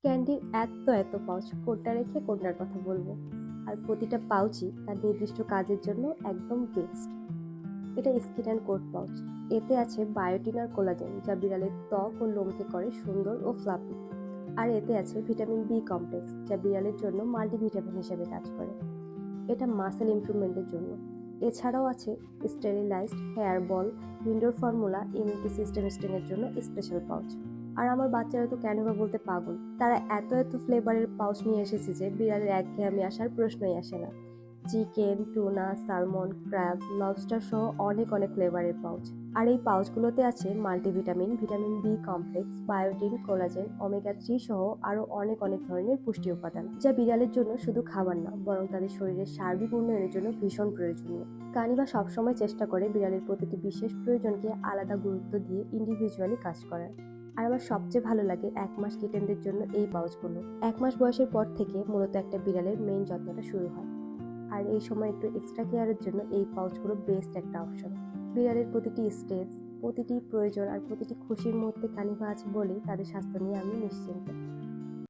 ক্যান্ডির এত এত পাউচ, কোনটা রেখে কোনটার কথা বলবো। আর প্রতিটা পাউচই তার নির্দিষ্ট কাজের জন্য একদম বেস্ট। এটা স্কিন অ্যান্ড কোট পাউচ। এতে আছে বায়োটিন আর কোলাজেন, যা বিড়ালের ত্বক ও লোমকে করে সুন্দর ও ফ্লাফি। আর এতে আছে ভিটামিন বি কমপ্লেক্স, যা বিড়ালের জন্য মাল্টিভিটামিন হিসেবে কাজ করে। এটা মাসেল ইমপ্রুভমেন্টের জন্য। এছাড়াও আছে স্টেরিলাইজড হেয়ার বল, উইন্ডোর ফর্মুলা, ইমিউনিটি সিস্টেম স্ট্রেনের জন্য স্পেশাল পাউচ। আর আমার বাচ্চারা তো ক্যানোভা বলতে পাগল। তারা এত এত ফ্লেভারের পাউচ নিয়ে এসেছে যে বিড়ালের একঘেয়েমি আসার প্রশ্নই আসে না। Chicken, tuna, salmon, crab, lobster সহ অনেক অনেক ফ্লেভারের পাউচ। আর এই পাউচগুলোতে আছে multivitamin, vitamin B complex, biotin, collagen, omega 3 সহ আরো অনেক অনেক ধরনের পুষ্টি উপাদান, যা বিড়ালের জন্য শুধু খাবার না, বরং তাদের শরীরের সার্বিক উন্নয়নের জন্য ভীষণ প্রয়োজনীয়। কানিভা সবসময় চেষ্টা করে বিড়ালের প্রতিটি বিশেষ প্রয়োজনকে আলাদা গুরুত্ব দিয়ে ইন্ডিভিজুয়ালি কাজ করার। আর আমার সবচেয়ে ভালো লাগে 1 মাস কিটেনদের জন্য এই পাউচগুলো। 1 মাস বয়সের পর থেকে মূলত একটা বিড়ালের মেইন যত্নটা শুরু হয়। আর এই সময় একটু এক্সট্রা কেয়ারের জন্য এই পাউচগুলো বেস্ট একটা অপশন। বিড়ালের প্রতিটি স্টেজ, প্রতিটি প্রয়োজন আর প্রতিটি খুশির মুহূর্তে কানিভা আছে বলেই তাদের স্বাস্থ্য নিয়ে আমি নিশ্চিন্ত।